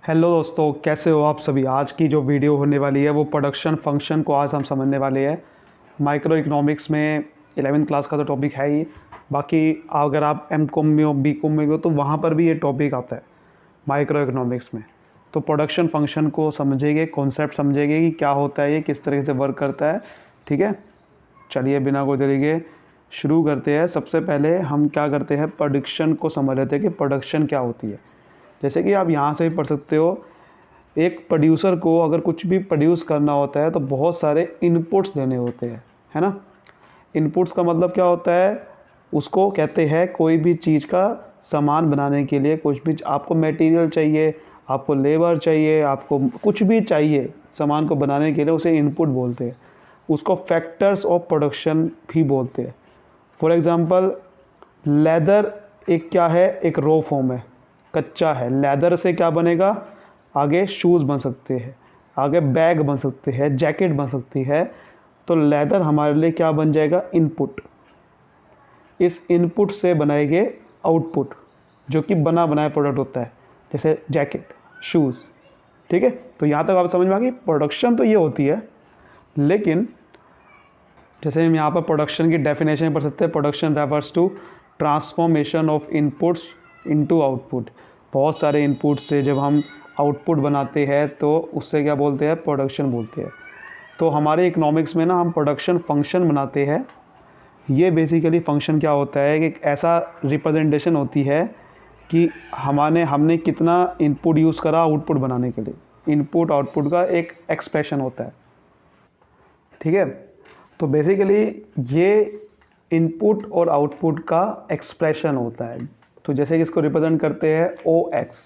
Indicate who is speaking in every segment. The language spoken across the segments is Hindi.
Speaker 1: हेलो दोस्तों, कैसे हो आप सभी। आज की जो वीडियो होने वाली है वो प्रोडक्शन फंक्शन को आज हम समझने वाले हैं। माइक्रो इकोनॉमिक्स में 11वीं क्लास का तो टॉपिक है ही। बाकी अगर आप एम कॉम में हो, बी कॉम में हो, तो वहाँ पर भी ये टॉपिक आता है माइक्रो इकोनॉमिक्स में। तो प्रोडक्शन फंक्शन को समझेंगे, कॉन्सेप्ट समझेंगे कि क्या होता है, ये किस तरीके से वर्क करता है। ठीक है, चलिए बिना कोई देरी के शुरू करते हैं। सबसे पहले हम क्या करते हैं, प्रोडक्शन को समझ लेते हैं कि प्रोडक्शन क्या होती है। जैसे कि आप यहाँ से भी पढ़ सकते हो, एक प्रोड्यूसर को अगर कुछ भी प्रोड्यूस करना होता है तो बहुत सारे इनपुट्स देने होते हैं, है ना। इनपुट्स का मतलब क्या होता है, उसको कहते हैं कोई भी चीज़ का सामान बनाने के लिए कुछ भी आपको मटेरियल चाहिए, आपको लेबर चाहिए, आपको कुछ भी चाहिए सामान को बनाने के लिए, उसे इनपुट बोलते हैं। उसको फैक्टर्स ऑफ प्रोडक्शन भी बोलते हैं। फॉर एग्ज़ाम्पल लेदर एक क्या है, एक रॉ फॉर्म है, कच्चा है। लेदर से क्या बनेगा, आगे शूज़ बन सकते हैं, आगे बैग बन सकते हैं, जैकेट बन सकती है। तो लेदर हमारे लिए क्या बन जाएगा, इनपुट। इस इनपुट से बनाएंगे आउटपुट, जो कि बना बनाया प्रोडक्ट होता है, जैसे जैकेट, शूज़। ठीक है, तो यहाँ तक आप समझ में आ गई। प्रोडक्शन तो ये होती है, लेकिन जैसे हम यहाँ पर प्रोडक्शन की डेफिनेशन पढ़ सकते हैं। Production refers to transformation of inputs into output. बहुत सारे इनपुट से जब हम आउटपुट बनाते हैं तो उससे क्या बोलते हैं, प्रोडक्शन बोलते हैं। तो हमारे इकोनॉमिक्स में ना हम प्रोडक्शन फंक्शन बनाते हैं। ये बेसिकली फंक्शन क्या होता है कि एक ऐसा रिप्रेजेंटेशन होती है कि हमने कितना इनपुट यूज़ करा आउटपुट बनाने के लिए। इनपुट आउटपुट का एक एक्सप्रेशन होता है। ठीक है, तो बेसिकली ये इनपुट और आउटपुट का एक्सप्रेशन होता है। तो जैसे कि इसको रिप्रेजेंट करते हैं ओ एक्स।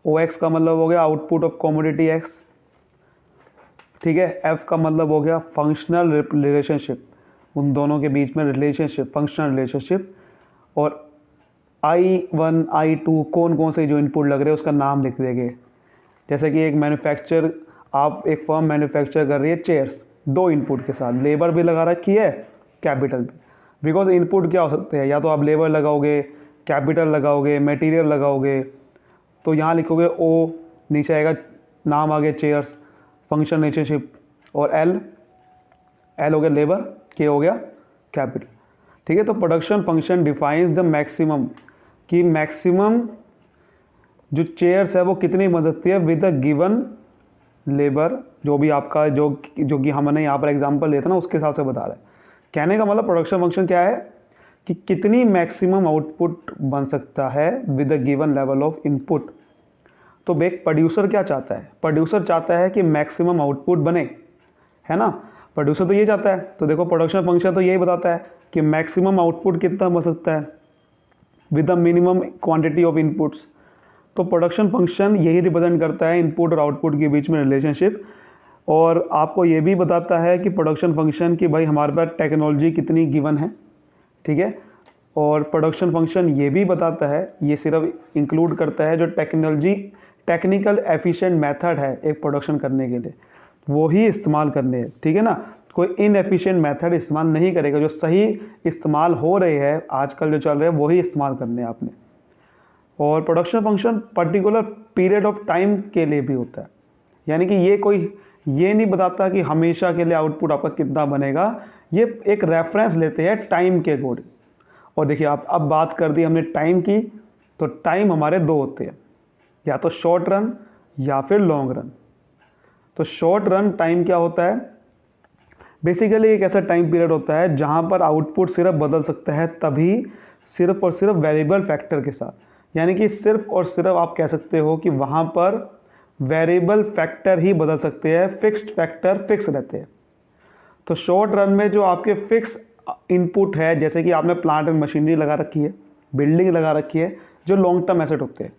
Speaker 1: ओ एक्स का मतलब हो गया आउटपुट ऑफ कमोडिटी एक्स। ठीक है, एफ का मतलब हो गया फंक्शनल रिलेशनशिप, उन दोनों के बीच में रिलेशनशिप, फंक्शनल रिलेशनशिप। और I1 I2 कौन कौन से जो इनपुट लग रहे हैं उसका नाम लिख देंगे। जैसे कि एक मैन्युफैक्चर, आप एक फर्म मैन्युफैक्चर कर रही है चेयर्स, दो इनपुट के साथ, लेबर भी लगा रखी है, कैपिटल भी। बिकॉज इनपुट क्या हो सकते हैं, या तो आप लेबर लगाओगे, कैपिटल लगाओगे, मटेरियल लगाओगे। तो यहाँ लिखोगे ओ, नीचे आएगा नाम, आगे चेयर्स, फंक्शन रिलेशनशिप, और एल, एल हो गया लेबर, के हो गया कैपिटल। ठीक है, तो production function defines the maximum, कि मैक्सिमम जो चेयर्स है वो कितनी बन सकती है विद अ गिवन लेबर। जो भी आपका जो कि हमने यहाँ पर एग्जांपल लिया था ना, उसके हिसाब से बता रहा है। कहने का मतलब प्रोडक्शन फंक्शन क्या है कि कितनी मैक्सिमम आउटपुट बन सकता है with a given level of input. तो एक प्रोड्यूसर क्या चाहता है, प्रोड्यूसर चाहता है कि मैक्सिमम आउटपुट बने, है ना। प्रोड्यूसर तो ये चाहता है। तो देखो प्रोडक्शन फंक्शन तो यही बताता है कि मैक्सिमम आउटपुट कितना बन सकता है with the minimum quantity of inputs. तो प्रोडक्शन फंक्शन यही रिप्रेजेंट करता है इनपुट और आउटपुट के बीच में रिलेशनशिप। और आपको ये भी बताता है कि प्रोडक्शन फंक्शन कि भाई हमारे पास टेक्नोलॉजी कितनी गिवन है। ठीक है, और प्रोडक्शन फंक्शन ये भी बताता है, ये सिर्फ इंक्लूड करता है जो टेक्निकल एफिशिएंट मेथड है एक प्रोडक्शन करने के लिए, वो ही इस्तेमाल करने हैं। ठीक है ना, कोई इनएफिशिएंट मेथड इस्तेमाल नहीं करेगा। जो सही इस्तेमाल हो रहे हैं आजकल जो चल रहे हैं वही इस्तेमाल करने हैं आपने। और production function particular period of time के लिए भी होता है, यानी कि ये नहीं बताता कि हमेशा के लिए आउटपुट आपका कितना बनेगा। ये एक रेफरेंस लेते हैं टाइम के अकॉर्डिंग। और देखिए आप, अब बात कर दी हमने टाइम की, तो टाइम हमारे दो होते हैं, या तो शॉर्ट रन या फिर लॉन्ग रन। तो शॉर्ट रन टाइम क्या होता है, बेसिकली एक ऐसा टाइम पीरियड होता है जहां पर आउटपुट सिर्फ बदल सकता है तभी, सिर्फ और सिर्फ वेरिएबल फैक्टर के साथ। यानी कि सिर्फ और सिर्फ आप कह सकते हो कि वहां पर वेरिएबल फैक्टर ही बदल सकते हैं, फिक्स्ड फैक्टर फिक्स रहते हैं। तो शॉर्ट रन में जो आपके फिक्स इनपुट है, जैसे कि आपने प्लांट एंड मशीनरी लगा रखी है, बिल्डिंग लगा रखी है, जो लॉन्ग टर्म एसेट होते हैं,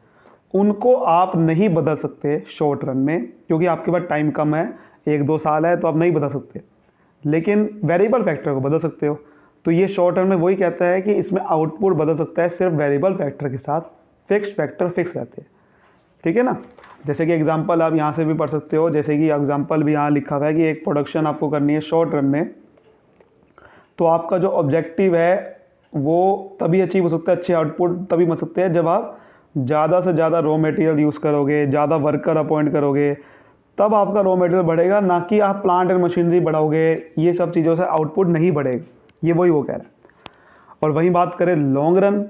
Speaker 1: उनको आप नहीं बदल सकते शॉर्ट रन में, क्योंकि आपके पास टाइम कम है, 1-2 साल है, तो आप नहीं बदल सकते। लेकिन वेरिएबल फैक्टर को बदल सकते हो। तो ये शॉर्ट रन में वही कहता है कि इसमें आउटपुट बदल सकता है सिर्फ वेरिएबल फैक्टर के साथ, फिक्स्ड फैक्टर फिक्स रहते हैं। ठीक है ना, जैसे कि एग्जांपल आप यहाँ से भी पढ़ सकते हो। जैसे कि एग्जांपल भी यहाँ लिखा हुआ है कि एक प्रोडक्शन आपको करनी है शॉर्ट रन में, तो आपका जो ऑब्जेक्टिव है वो तभी अचीव हो सकता है, अच्छे आउटपुट तभी बन सकते हैं जब आप ज़्यादा से ज़्यादा रॉ मटेरियल यूज़ करोगे, ज़्यादा वर्कर अपॉइंट करोगे, तब आपका रॉ मटेरियल बढ़ेगा, ना कि आप प्लांट एंड मशीनरी बढ़ाओगे। ये सब चीज़ों से आउटपुट नहीं बढ़ेगा। ये वही वो कह रहा है। और वहीं बात करें लॉन्ग रन,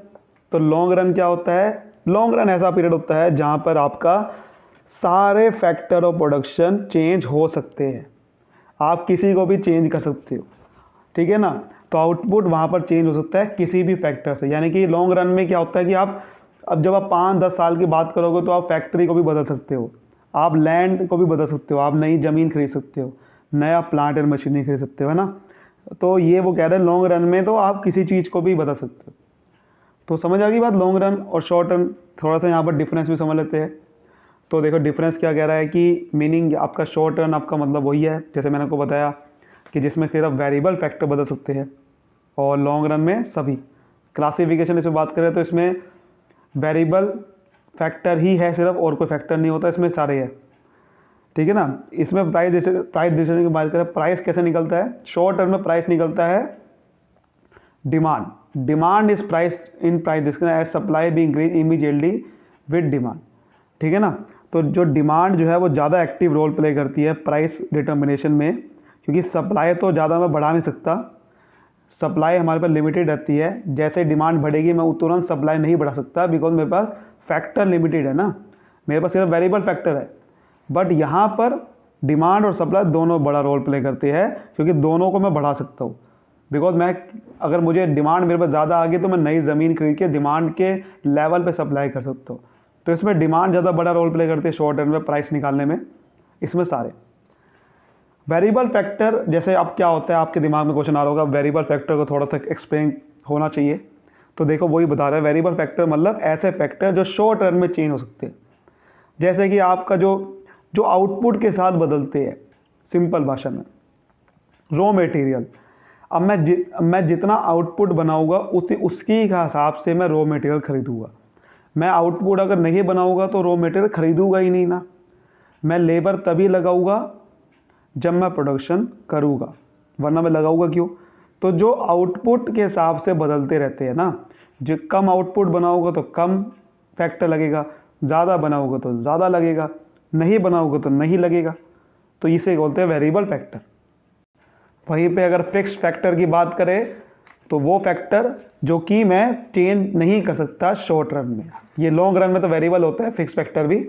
Speaker 1: तो लॉन्ग रन क्या होता है? लॉन्ग रन ऐसा पीरियड होता है जहाँ पर आपका सारे फैक्टर ऑफ प्रोडक्शन चेंज हो सकते हैं। आप किसी को भी चेंज कर सकते हो, ठीक है ना। तो आउटपुट वहाँ पर चेंज हो सकता है किसी भी फैक्टर से। यानी कि लॉन्ग रन में क्या होता है कि आप अब जब आप 5-10 साल की बात करोगे तो आप फैक्ट्री को भी बदल सकते हो, आप लैंड को भी बदल सकते हो, आप नई ज़मीन खरीद सकते हो, नया प्लांट एंड मशीनरी खरीद सकते हो, है ना। तो ये वो कह रहे हैं लॉन्ग रन में तो आप किसी चीज़ को भी बदल सकते हो। तो समझ आ गई बात, लॉन्ग रन और शॉर्ट रन। थोड़ा सा यहाँ पर डिफरेंस भी समझ लेते हैं। तो देखो डिफरेंस क्या कह रहा है कि मीनिंग आपका शॉर्ट रन आपका मतलब वही है जैसे मैंने आपको बताया कि जिसमें सिर्फ वेरिएबल फैक्टर बदल सकते हैं, और लॉन्ग रन में सभी। क्लासिफिकेशन इसमें बात करें तो इसमें वेरिएबल फैक्टर ही है सिर्फ, और कोई फैक्टर नहीं होता, इसमें सारे है, ठीक है ना। इसमें प्राइस डिसीजन की बात करें, प्राइस कैसे निकलता है? शॉर्ट टर्म में प्राइस निकलता है demand is price in price description as supply be increase immediately with demand, ठीक है ना। तो जो डिमांड जो है वो ज़्यादा एक्टिव रोल प्ले करती है प्राइस डिटर्मिनेशन में, क्योंकि सप्लाई तो ज़्यादा मैं बढ़ा नहीं सकता, सप्लाई हमारे पास लिमिटेड रहती है। जैसे डिमांड बढ़ेगी मैं तुरंत सप्लाई नहीं बढ़ा सकता, बिकॉज मेरे पास फैक्टर लिमिटेड है ना, मेरे पास सिर्फ वेरिएबल फैक्टर है। बट यहाँ पर डिमांड और सप्लाई दोनों बड़ा रोल प्ले करते हैं, क्योंकि दोनों को मैं बढ़ा सकता हूँ। बिकॉज मैं अगर मुझे डिमांड मेरे पास ज़्यादा आ गई तो मैं नई ज़मीन खरीद के डिमांड के लेवल पे सप्लाई कर सकता हूँ। तो इसमें डिमांड ज़्यादा बड़ा रोल प्ले करती है शॉर्ट टर्म में प्राइस निकालने में। इसमें सारे वेरिएबल फैक्टर, जैसे अब क्या होता है आपके दिमाग में क्वेश्चन आ रहा होगा, वेरिएबल फैक्टर को थोड़ा सा एक्सप्लेन होना चाहिए। तो देखो वही बता रहा है, वेरिएबल फैक्टर मतलब ऐसे फैक्टर जो शॉर्ट टर्म में चेंज हो सकते हैं। जैसे कि आपका जो आउटपुट के साथ बदलते हैं, सिंपल भाषा में रॉ मटेरियल। अब मैं जितना आउटपुट बनाऊंगा उसकी हिसाब से मैं रॉ मटेरियल खरीदूंगा। मैं आउटपुट अगर नहीं बनाऊंगा तो रॉ मटेरियल खरीदूंगा ही नहीं ना। मैं लेबर तभी लगाऊंगा जब मैं प्रोडक्शन करूंगा, वरना मैं लगाऊंगा क्यों? तो जो आउटपुट के हिसाब से बदलते रहते हैं ना, जो कम आउटपुट बनाओगे तो कम फैक्टर लगेगा, ज़्यादा बनाओगे तो ज़्यादा लगेगा, नहीं बनाओगे तो नहीं लगेगा। तो इसे बोलते हैं वेरिएबल फैक्टर। वहीं पे अगर फिक्स्ड फैक्टर की बात करें तो वो फैक्टर जो कि मैं चेंज नहीं कर सकता शॉर्ट रन में। ये लॉन्ग रन में तो वेरिएबल होता है फिक्स्ड फैक्टर भी।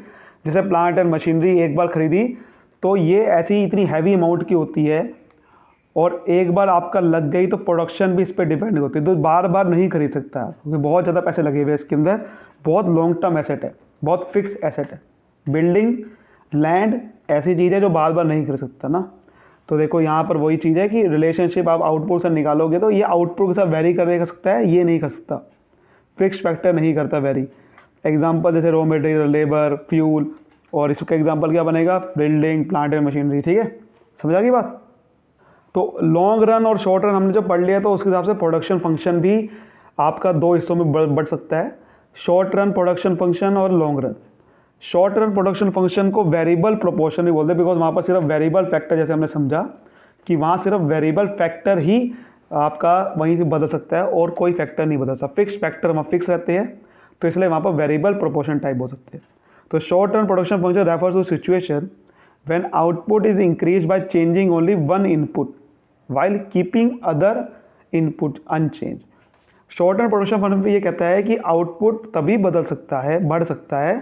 Speaker 1: जैसे प्लांट एंड मशीनरी एक बार खरीदी तो ये ऐसी इतनी हैवी अमाउंट की होती है, और एक बार आपका लग गई तो प्रोडक्शन भी इस पर डिपेंड होती है, तो बार बार नहीं खरीद सकता क्योंकि बहुत ज़्यादा पैसे लगे हुए हैं इसके अंदर। बहुत लॉन्ग टर्म एसेट है, बहुत फिक्स एसेट है। बिल्डिंग लैंड ऐसी चीज़ है जो बार बार नहीं कर सकता ना। तो देखो यहाँ पर वही चीज़ है कि रिलेशनशिप आप आउटपुट से निकालोगे तो ये आउटपुट के साथ वेरी कर सकता है, ये नहीं कर सकता। फिक्स्ड फैक्टर नहीं करता वेरी। एग्जांपल जैसे रॉ मटेरियल, लेबर, फ्यूल, और इसका एग्जांपल क्या बनेगा? बिल्डिंग, प्लांट एंड मशीनरी, ठीक है। समझ आ गई बात। तो लॉन्ग रन और शॉर्ट रन हमने जो पढ़ लिया तो उसके हिसाब से प्रोडक्शन फंक्शन भी आपका दो हिस्सों में बढ़ सकता है, शॉर्ट रन प्रोडक्शन फंक्शन और long run. Short run production function को वेरिएबल प्रोपोर्शन भी बोलते हैं, बिकॉज वहाँ पर सिर्फ वेरिएबल फैक्टर, जैसे हमने समझा कि वहाँ सिर्फ वेरिएबल फैक्टर ही आपका वहीं से बदल सकता है और कोई फैक्टर नहीं बदल सकता। फिक्स फैक्टर वहाँ फिक्स रहते हैं, तो इसलिए वहाँ पर वेरिएबल प्रोपोर्शन टाइप हो सकते हैं। तो short run production function refers to situation when output is increase by changing only one input while keeping other input unchanged। Short run production function ये कहता है कि आउटपुट तभी बदल सकता है, बढ़ सकता है,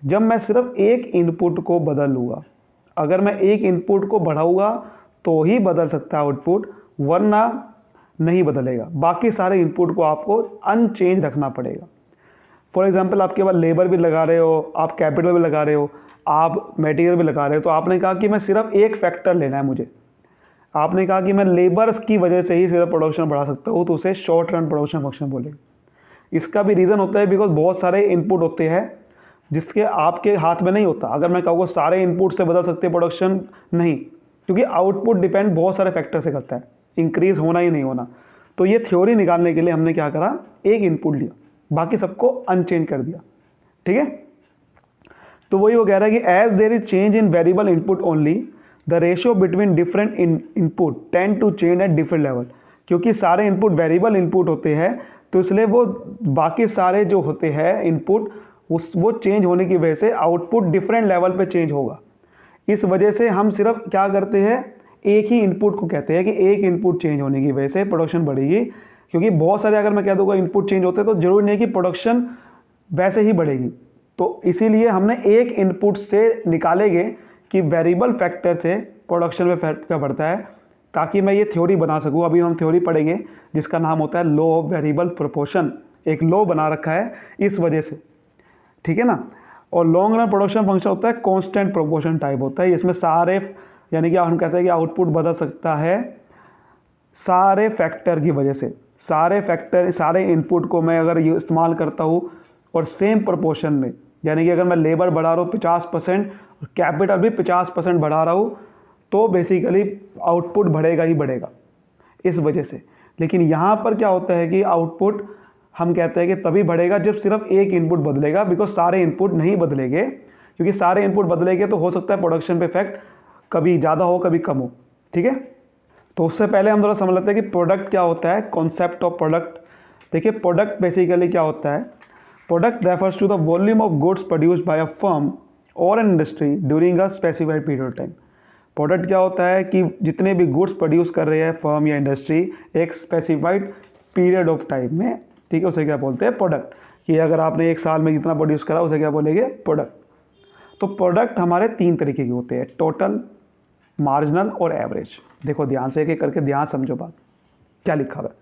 Speaker 1: जब मैं सिर्फ एक इनपुट को बदल लूँगा। अगर मैं एक इनपुट को बढ़ाऊँगा तो ही बदल सकता है आउटपुट, वरना नहीं बदलेगा। बाकी सारे इनपुट को आपको अनचेंज रखना पड़ेगा। फॉर एग्जांपल आपके पास लेबर भी लगा रहे हो, आप कैपिटल भी लगा रहे हो, आप मटेरियल भी लगा रहे हो, तो आपने कहा कि मैं सिर्फ एक फैक्टर लेना है मुझे, आपने कहा कि मैं लेबर्स की वजह से ही सिर्फ प्रोडक्शन बढ़ा सकता हूँ, तो उसे शॉर्ट रन प्रोडक्शन फंक्शन बोलेंगे। इसका भी रीज़न होता है बिकॉज बहुत सारे इनपुट होते हैं जिसके आपके हाथ में नहीं होता। अगर मैं कहूँगा सारे इनपुट से बदल सकते हैं प्रोडक्शन, नहीं, क्योंकि आउटपुट डिपेंड बहुत सारे फैक्टर से करता है, इंक्रीज होना ही नहीं होना। तो ये थ्योरी निकालने के लिए हमने क्या करा, एक इनपुट लिया, बाकी सबको अनचेंज कर दिया, ठीक है। तो वही वो कह रहा है कि as there is change in variable input only the ratio between different input tend to change at different level. क्योंकि सारे इनपुट वेरिएबल इनपुट होते हैं तो इसलिए वो बाकी सारे जो होते हैं इनपुट वो चेंज होने की वजह से आउटपुट डिफरेंट लेवल पे चेंज होगा। इस वजह से हम सिर्फ क्या करते हैं, एक ही इनपुट को कहते हैं कि एक इनपुट चेंज होने की वजह से प्रोडक्शन बढ़ेगी, क्योंकि बहुत सारे अगर मैं कह दूंगा इनपुट चेंज होते हैं तो जरूरी नहीं कि प्रोडक्शन वैसे ही बढ़ेगी। तो इसीलिए हमने एक इनपुट से निकालेंगे कि वेरिएबल फैक्टर से प्रोडक्शन में फैक्ट क्या बढ़ता है, ताकि मैं ये थ्योरी बना सकूँ। अभी हम थ्योरी पढ़ेंगे जिसका नाम होता है लॉ ऑफ वेरिएबल प्रोपोर्शन। एक लॉ बना रखा है इस वजह से, ठीक है ना। और लॉन्ग रन प्रोडक्शन फंक्शन होता है कांस्टेंट प्रोपोर्शन टाइप होता है। इसमें सारे यानी कि हम कहते हैं कि आउटपुट बदल सकता है सारे फैक्टर की वजह से। सारे फैक्टर, सारे इनपुट को मैं अगर ये इस्तेमाल करता हूँ और सेम प्रोपोर्शन में, यानी कि अगर मैं लेबर बढ़ा रहा हूँ 50% और कैपिटल भी 50% बढ़ा रहा हूँ, तो बेसिकली आउटपुट बढ़ेगा ही बढ़ेगा इस वजह से। लेकिन यहाँ पर क्या होता है कि आउटपुट हम कहते हैं कि तभी बढ़ेगा जब सिर्फ एक इनपुट बदलेगा, बिकॉज सारे इनपुट नहीं बदलेंगे, क्योंकि सारे इनपुट बदलेंगे तो हो सकता है प्रोडक्शन पे इफेक्ट कभी ज़्यादा हो कभी कम हो, ठीक है। तो उससे पहले हम थोड़ा समझ लेते हैं कि प्रोडक्ट क्या होता है, कॉन्सेप्ट ऑफ प्रोडक्ट। देखिए प्रोडक्ट बेसिकली क्या होता है, product refers to the volume of goods produced by a firm और an industry during a specified period of time. Product क्या होता है कि जितने भी गुड्स प्रोड्यूस कर रहे हैं फर्म या इंडस्ट्री एक स्पेसिफाइड पीरियड ऑफ टाइम में, ठीक है, उसे क्या बोलते हैं प्रोडक्ट। कि अगर आपने एक साल में जितना प्रोड्यूस करा उसे क्या बोलेंगे प्रोडक्ट। तो प्रोडक्ट हमारे 3 तरीके के होते हैं, टोटल, मार्जिनल और एवरेज। देखो ध्यान से, एक एक करके ध्यान समझो बात क्या लिखा हुआ है।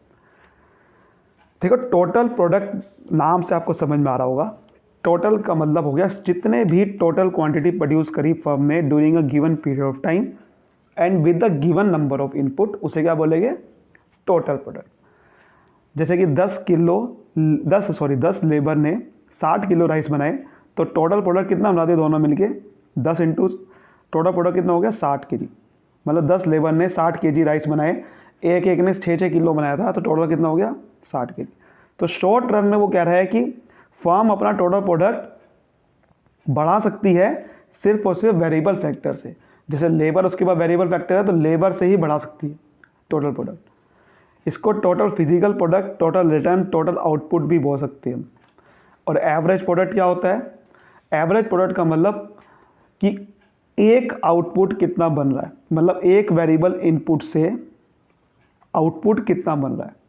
Speaker 1: देखो टोटल प्रोडक्ट नाम से आपको समझ में आ रहा होगा। टोटल का मतलब हो गया जितने भी टोटल क्वांटिटी प्रोड्यूस करी फर्म ने during a given period of time and with the given number of input, उसे क्या बोलेंगे टोटल प्रोडक्ट। जैसे कि 10 लेबर ने 60 किलो राइस बनाए, तो टोटल प्रोडक्ट कितना बना दिए दोनों मिलके 10 इंटू टोटल प्रोडक्ट कितना हो गया 60 केजी। मतलब 10 लेबर ने 60 केजी राइस बनाए, एक एक ने 6-6 किलो बनाया था, तो टोटल कितना हो गया 60 केजी। तो शॉर्ट रन में वो कह रहा है कि फर्म अपना टोटल प्रोडक्ट बढ़ा सकती है सिर्फ और सिर्फ वेरिएबल फैक्टर से। जैसे लेबर उसके बाद वेरिएबल फैक्टर है तो लेबर से ही बढ़ा सकती है टोटल प्रोडक्ट। इसको total physical product, total return, total output भी बोल सकते हैं। और एवरेज प्रोडक्ट क्या होता है, एवरेज प्रोडक्ट का मतलब कि एक आउटपुट कितना बन रहा है, मतलब एक वेरिएबल इनपुट से आउटपुट कितना बन रहा है।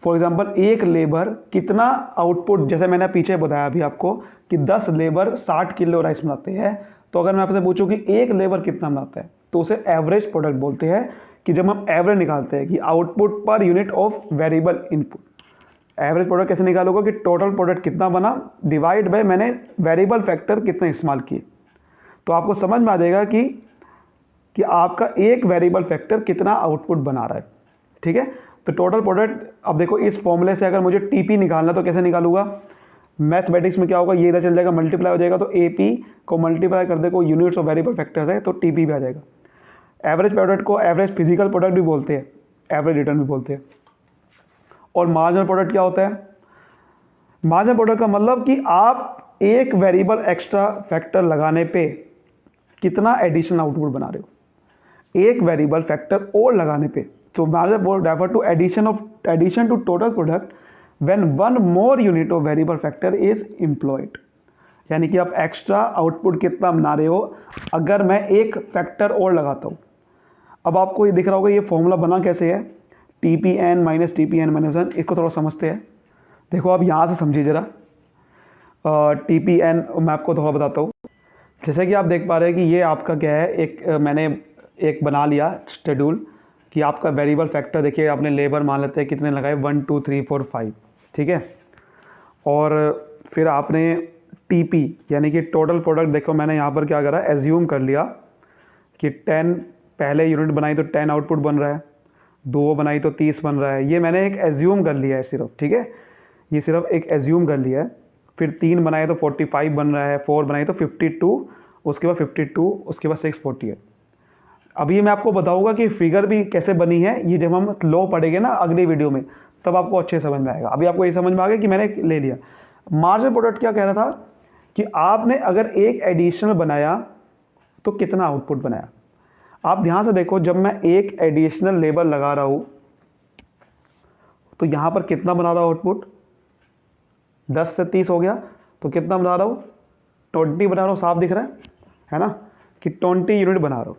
Speaker 1: फॉर एग्जांपल एक लेबर कितना आउटपुट, जैसे मैंने पीछे बताया अभी आपको कि 10 लेबर 60 किलो राइस बनाते हैं, तो अगर मैं आपसे पूछूं कि एक लेबर कितना बनाता है तो उसे एवरेज प्रोडक्ट बोलते हैं। कि जब हम एवरेज निकालते हैं कि output per unit of variable input, average product कैसे निकालोगे कि टोटल प्रोडक्ट कितना बना डिवाइड बाय मैंने वेरिएबल फैक्टर कितने इस्तेमाल किए, तो आपको समझ में आ जाएगा कि आपका एक वेरिएबल फैक्टर कितना आउटपुट बना रहा है, ठीक है। तो टोटल प्रोडक्ट, अब देखो इस फॉर्मूले से अगर मुझे टीपी निकालना तो कैसे निकालूंगा, मैथमेटिक्स में क्या होगा, ये इधर चल जाएगा मल्टीप्लाई हो जाएगा, तो एपी को मल्टीप्लाई कर दे को यूनिट्स ऑफ वेरिएबल फैक्टर्स है तो टीपी भी आ जाएगा। एवरेज प्रोडक्ट को एवरेज फिजिकल प्रोडक्ट भी बोलते हैं, एवरेज रिटर्न भी बोलते हैं। और मार्जिनल प्रोडक्ट क्या होता है, मार्जिनल प्रोडक्ट का मतलब कि आप एक वेरिएबल एक्स्ट्रा फैक्टर लगाने पे कितना एडिशनल आउटपुट बना रहे हो, एक वेरिएबल फैक्टर और लगाने पे। तो marginal product refer to addition to total product when one more unit of variable factor is employed. यानी कि आप एक्स्ट्रा आउटपुट कितना बना रहे हो अगर मैं एक फैक्टर और लगाता हूँ। अब आपको ये दिख रहा होगा ये फॉर्मूला बना कैसे है, TPN माइनस TPN माइनस 1। इसको थोड़ा समझते हैं। देखो आप यहाँ से समझिए ज़रा, TPN मैं आपको थोड़ा बताता हूँ। जैसे कि आप देख पा रहे हैं कि ये आपका क्या है, मैंने एक बना लिया शेड्यूल कि आपका वेरिएबल फैक्टर देखिए, आपने लेबर मान लेते हैं कितने लगाए 1 2 3 4 5, ठीक है। और फिर आपने TP यानी कि टोटल प्रोडक्ट, देखो मैंने यहाँ पर क्या करा, एज्यूम कर लिया कि 10 पहले यूनिट बनाई तो 10 आउटपुट बन रहा है, 2 बनाई तो 30 बन रहा है। ये मैंने एक एज्यूम कर लिया है सिर्फ, ठीक है, ये सिर्फ एक एज्यूम कर लिया है। फिर 3 बनाए तो 45 बन रहा है, 4 बनाई तो 52, उसके बाद 52, उसके बाद 648। अभी मैं आपको बताऊंगा कि फिगर भी कैसे बनी है, ये जब हम लॉ पढ़ेंगे ना अगली वीडियो में तब आपको अच्छे समझ में आएगा। अभी आपको ये समझ में आ गया कि मैंने ले लिया। मार्जिनल प्रोडक्ट क्या कह रहा था कि आपने अगर एक एडिशनल बनाया तो कितना आउटपुट बनाया। आप ध्यान से देखो, जब मैं एक एडिशनल लेबर लगा रहा हूँ तो यहाँ पर कितना बना रहा हूँ आउटपुट, 10 से 30 हो गया, तो कितना बना रहा हूँ, 20 बना रहा हूँ, साफ दिख रहा है ना, कि 20 यूनिट बना रहा हूँ।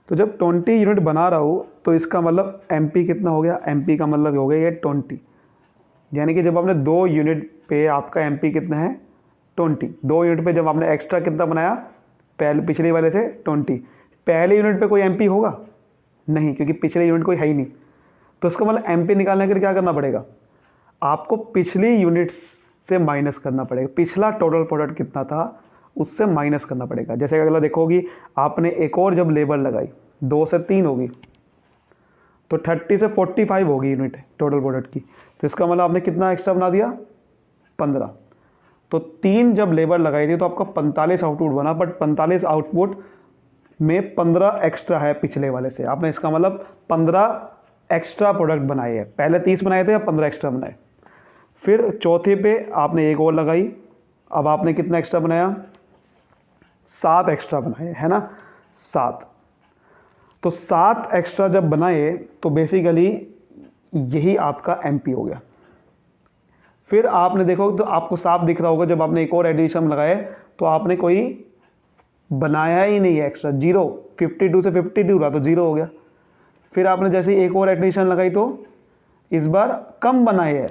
Speaker 1: तो जब 20 यूनिट बना रहा हूँ तो इसका मतलब MP कितना हो गया, MP का मतलब हो गया ये 20, यानी कि जब आपने 2 यूनिट पे आपका MP कितना है 20, 2 यूनिट पे जब आपने एक्स्ट्रा कितना बनाया पहले पिछले वाले से 20, पहले यूनिट पे कोई MP होगा नहीं, क्योंकि पिछले यूनिट कोई है ही नहीं। तो इसका मतलब MP निकालने के लिए क्या करना पड़ेगा, आपको पिछली यूनिट से माइनस करना पड़ेगा, पिछला टोटल प्रोडक्ट कितना था उससे माइनस करना पड़ेगा। जैसे अगला देखोगी आपने एक और जब लेबर लगाई 2 से 3 होगी, तो 30 से 45 होगी यूनिट टोटल प्रोडक्ट की, तो इसका मतलब आपने कितना एक्स्ट्रा बना दिया 15। तो 3 जब लेबर लगाई थी तो आपका 45 आउटपुट बना, बट 45 आउटपुट में 15 एक्स्ट्रा है पिछले वाले से, आपने इसका मतलब 15 एक्स्ट्रा प्रोडक्ट बनाए हैं, पहले 30 बनाए थे या 15 एक्स्ट्रा बनाए। फिर चौथे पे आपने एक और लगाई, अब आपने कितना एक्स्ट्रा बनाया, 7 एक्स्ट्रा बनाए, है ना, 7। तो 7 एक्स्ट्रा जब बनाए तो बेसिकली यही आपका MP हो गया। फिर आपने देखो तो आपको साफ दिख रहा होगा, जब आपने एक और एडिशन लगाए तो आपने कोई बनाया ही नहीं है एक्स्ट्रा, 0, 52 से 52 रहा तो 0 हो गया। फिर आपने जैसे एक और एडिशन लगाई तो इस बार कम बनाए है,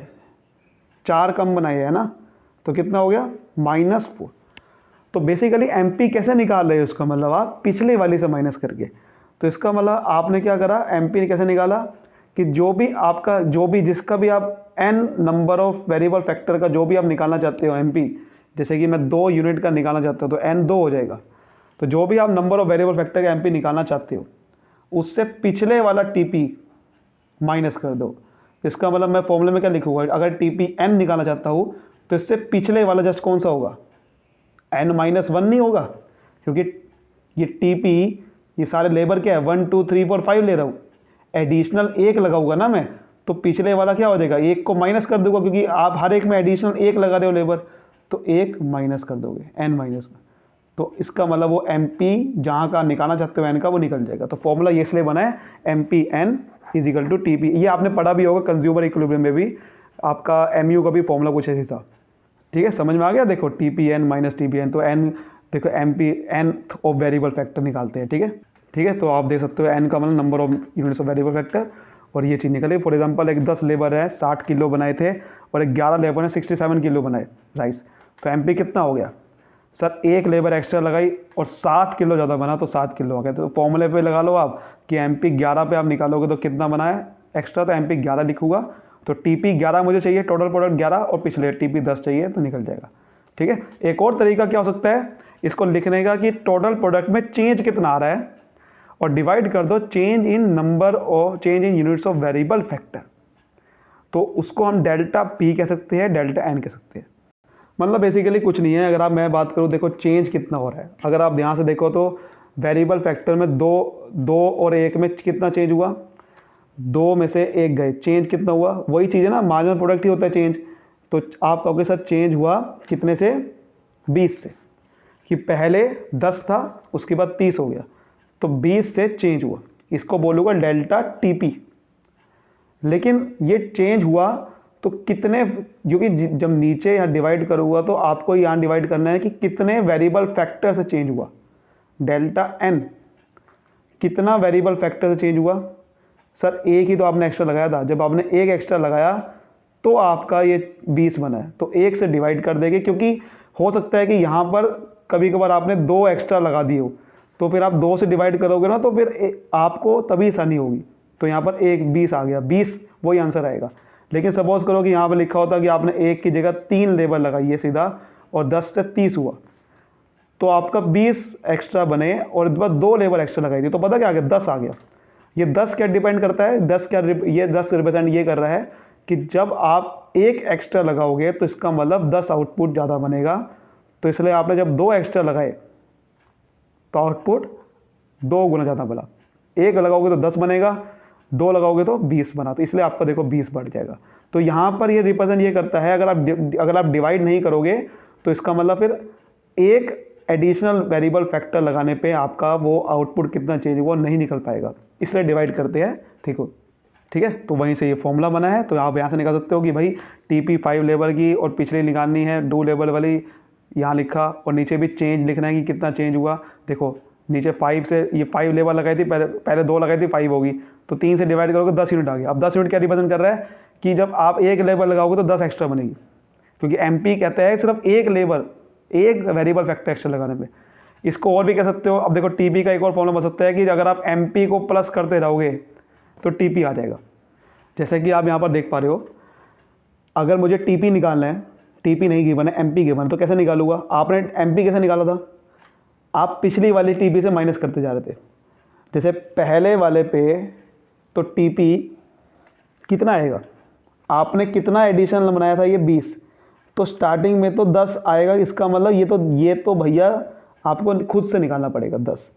Speaker 1: 4 कम बनाए है ना, तो कितना हो गया -4। तो बेसिकली MP कैसे निकाल रहे हो, उसका मतलब आप पिछले वाली से माइनस करके। तो इसका मतलब आपने क्या करा, MP कैसे निकाला कि जो भी आपका जिसका भी आप n number of variable factor का जो भी आप निकालना चाहते हो MP, जैसे कि मैं 2 यूनिट का निकालना चाहता हूँ तो n 2 हो जाएगा। तो जो भी आप नंबर ऑफ वेरिएबल फैक्टर का MP निकालना चाहते हो उससे पिछले वाला TP माइनस कर दो। इसका मतलब मैं फॉर्मूले में क्या लिखूंगा, अगर TP n निकालना चाहता हूँ तो इससे पिछले वाला जस्ट कौन सा होगा, n-1 नहीं होगा, क्योंकि ये TP ये सारे लेबर क्या है 1 2 3 4 5 ले रहा हूँ, एडिशनल 1 लगाऊंगा ना मैं, तो पिछले वाला क्या हो जाएगा, 1 को माइनस कर दूंगा, क्योंकि आप हर एक में एडिशनल 1 लगा रहे हो लेबर, तो 1 माइनस कर दोगे n माइनस में, तो इसका मतलब वो MP जहाँ का निकालना चाहते हो n का वो निकल जाएगा। तो फॉर्मूला ये इसलिए बना है MP n = TP। ये आपने पढ़ा भी होगा कंज्यूमर इक्विलिब्रियम में भी, आपका MU का भी फॉर्मूला कुछ ऐसी था, ठीक है, समझ में आ गया। देखो TPn - TPn, तो n देखो MP n of variable factor निकालते हैं, ठीक है। तो आप देख सकते हो n का मतलब number of units of variable factor, और ये चीज़ निकले। फॉर एग्जांपल एक 10 लेबर है 60 किलो बनाए थे और एक 11 लेबर ने 67 किलो बनाए राइस, तो MP कितना हो गया, सर एक लेबर एक्स्ट्रा लगाई और 7 किलो ज़्यादा बना तो 7 किलो हो गया। तो फॉर्मूले पे लगा लो आप कि MP 11 पे आप निकालोगे तो कितना बना है एक्स्ट्रा, तो MP 11 लिखूंगा, तो TP 11 मुझे चाहिए, टोटल प्रोडक्ट 11, और पिछले TP 10 चाहिए, तो निकल जाएगा, ठीक है। एक और तरीका क्या हो सकता है इसको लिखने का कि टोटल प्रोडक्ट में चेंज कितना आ रहा है, और डिवाइड कर दो change in units of variable factor, तो उसको हम डेल्टा P कह सकते हैं, डेल्टा N कह सकते हैं। मतलब बेसिकली कुछ नहीं है, अगर आप मैं बात करूँ, देखो चेंज कितना हो रहा है, अगर आप ध्यान से देखो तो वेरिएबल फैक्टर में 2 और 1 में कितना चेंज हुआ, 2 में से 1 गए, चेंज कितना हुआ, वही चीज़ है ना, मार्जिनल प्रोडक्ट ही होता है चेंज। तो आप कहोगे सर चेंज हुआ कितने से, 20 से, कि पहले 10 था उसके बाद 30 हो गया, तो 20 से चेंज हुआ, इसको बोलूँगा डेल्टा TP। लेकिन ये चेंज हुआ तो कितने, क्योंकि जब नीचे यहाँ डिवाइड करूँगा तो आपको यहाँ डिवाइड करना है कि कितने वेरिएबल फैक्टर से चेंज हुआ, डेल्टा N कितना वेरिएबल फैक्टर से चेंज हुआ, सर एक ही तो आपने एक्स्ट्रा लगाया था, जब आपने एक एक्स्ट्रा लगाया तो आपका ये 20 बना है, तो 1 से डिवाइड कर देंगे, क्योंकि हो सकता है कि यहाँ पर कभी कभार आपने 2 एक्स्ट्रा लगा दिए हो, तो फिर आप 2 से डिवाइड करोगे ना तो फिर आपको तभी आसानी होगी। तो यहाँ पर 20 आ गया, 20 वही आंसर आएगा। लेकिन सपोज करो कि यहाँ पर लिखा होता कि आपने 1 की जगह 3 लेबर लगाई है सीधा, और 10 से 30 हुआ, तो आपका 20 एक्स्ट्रा बने, और इस बार 2 लेबर एक्स्ट्रा लगाई थी, तो पता क्या आ गया, 10 आ गया। ये 10 क्या डिपेंड करता है, 10 क्या, ये 10 रिप्रेजेंट ये कर रहा है कि जब आप 1 एक्स्ट्रा लगाओगे तो इसका मतलब 10 आउटपुट ज़्यादा बनेगा, तो इसलिए आपने जब 2 एक्स्ट्रा लगाए तो आउटपुट 2 गुना ज़्यादा बना, 1 लगाओगे तो 10 बनेगा, 2 लगाओगे तो 20 बना, तो इसलिए आपका देखो 20 बढ़ जाएगा। तो यहाँ पर ये रिप्रेजेंट ये करता है, अगर आप डिवाइड नहीं करोगे तो इसका मतलब फिर एक एडिशनल वेरिएबल फैक्टर लगाने पे आपका वो आउटपुट कितना चेंज हुआ नहीं निकल पाएगा, इसलिए डिवाइड करते हैं, ठीक हो। ठीक है। तो वहीं से ये फॉर्मूला बना है, तो आप यहाँ से निकाल सकते हो कि भाई टीपी 5 लेवल की और पिछली निकालनी है 2 लेवल वाली, यहाँ लिखा, और नीचे भी चेंज लिखना है कि कितना चेंज हुआ। देखो नीचे 5 से ये 5 लेवल लगाई थी, पहले 2 लगाई थी, 5 होगी, तो 3 से डिवाइड करोगे 10 यूनिट आ गया। अब 10 यूनिट क्या रिप्रेजेंट कर रहा है कि जब आप एक लेवल लगाओगे तो 10 एक्स्ट्रा बनेगी, क्योंकि एमपी कहता है सिर्फ एक लेवल, एक वेरिएबल फैक्टर एक्स्ट्रा लगाने पे। इसको और भी कह सकते हो, अब देखो टीपी का एक और फॉर्मूला बन सकता है कि अगर आप एमपी को प्लस करते रहोगे तो टीपी आ जाएगा। जैसे कि आप यहाँ पर देख पा रहे हो, अगर मुझे टीपी निकालना है, टीपी नहीं गिवन है, एमपी गिवन है, तो कैसे निकालूंगा? आपने एमपी कैसे निकाला था? आप पिछली वाली टीपी से माइनस करते जा रहे थे। जैसे पहले वाले पे तो टीपी कितना आएगा, आपने कितना एडिशन बनाया था, ये 20, तो स्टार्टिंग में तो 10 आएगा। इसका मतलब ये तो भैया आपको खुद से निकालना पड़ेगा 10,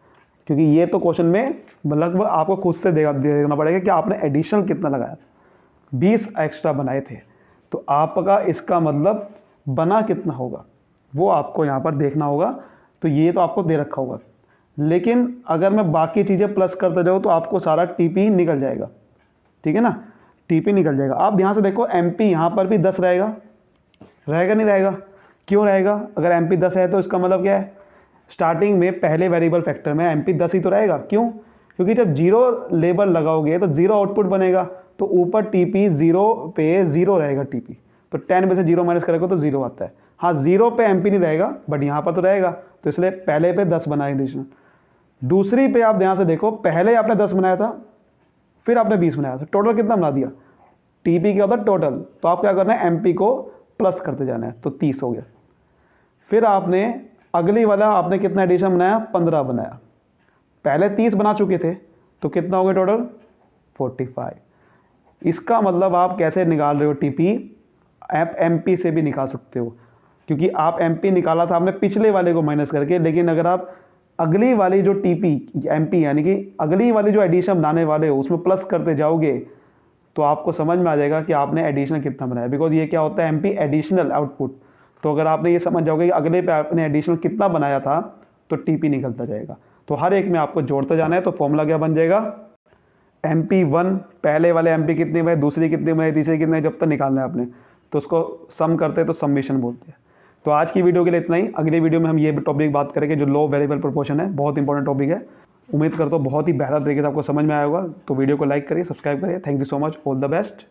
Speaker 1: क्योंकि ये तो क्वेश्चन में लगभग आपको खुद से देखना पड़ेगा कि आपने एडिशनल कितना लगाया, 20 एक्स्ट्रा बनाए थे, तो आपका इसका मतलब बना कितना होगा वो आपको यहाँ पर देखना होगा। तो ये तो आपको दे रखा होगा, लेकिन अगर मैं बाकी चीज़ें प्लस करते जाऊँ तो आपको सारा टीपी निकल जाएगा, ठीक है ना, टीपी निकल जाएगा। आप ध्यान से देखो, एमपी यहाँ पर भी 10 रहेगा नहीं रहेगा? क्यों रहेगा? अगर एमपी 10 है तो इसका मतलब क्या है, स्टार्टिंग में पहले वेरिएबल फैक्टर में एमपी 10 ही तो रहेगा। क्यों? क्योंकि जब जीरो लेबल लगाओगे तो जीरो आउटपुट बनेगा, तो ऊपर टीपी 0 पे 0 रहेगा टीपी, तो 10 में से 0 माइनस करेगा तो 0 आता है। हाँ, 0 पे एमपी नहीं रहेगा, बट यहाँ पर तो रहेगा, तो इसलिए पहले पे 10 बनाया एडिशनल। दूसरी पे आप ध्यान से देखो, पहले आपने 10 बनाया था, फिर आपने 20 बनाया था, टोटल कितना बना दिया? टीपी क्या होता है? टोटल। तो आप क्या करना है, एमपी को प्लस करते जाना है, तो 30 हो गया। फिर आपने अगली वाला आपने कितना एडिशन बनाया? 15 बनाया। पहले 30 बना चुके थे, तो कितना हो गया टोटल? 45। इसका मतलब आप कैसे निकाल रहे हो टीपी? आप एमपी से भी निकाल सकते हो, क्योंकि आप एमपी निकाला था आपने पिछले वाले को माइनस करके, लेकिन अगर आप अगली वाली जो टीपी एमपी यानी कि अगली वाली जो एडिशन बनाने वाले हो उसमें प्लस करते जाओगे तो आपको समझ में आ जाएगा कि आपने एडिशनल कितना बनाया, बिकॉज ये क्या होता है, एमपी एडिशनल आउटपुट। तो अगर आपने ये समझ जाओगे कि अगले पे आपने एडिशनल कितना बनाया था तो टीपी निकलता जाएगा। तो हर एक में आपको जोड़ते जाना है। तो फॉर्मूला क्या बन जाएगा, MP1 पहले वाले एमपी कितने बनाए, दूसरी कितनी बनाई, तीसरी कितनी, जब तक निकालना है आपने, तो उसको सम करते हैं तो सम्मेशन बोलते हैं। तो आज की वीडियो के लिए इतना ही। अगली वीडियो में हम ये टॉपिक बात करेंगे जो लो वेरिएबल प्रोपोर्शन है, बहुत इंपॉर्टेंट टॉपिक है। उम्मीद करता हूँ बहुत ही बेहतर तरीके से आपको समझ में आया होगा। तो वीडियो को लाइक करिए, सब्सक्राइब करिए। Thank you so much, all the best.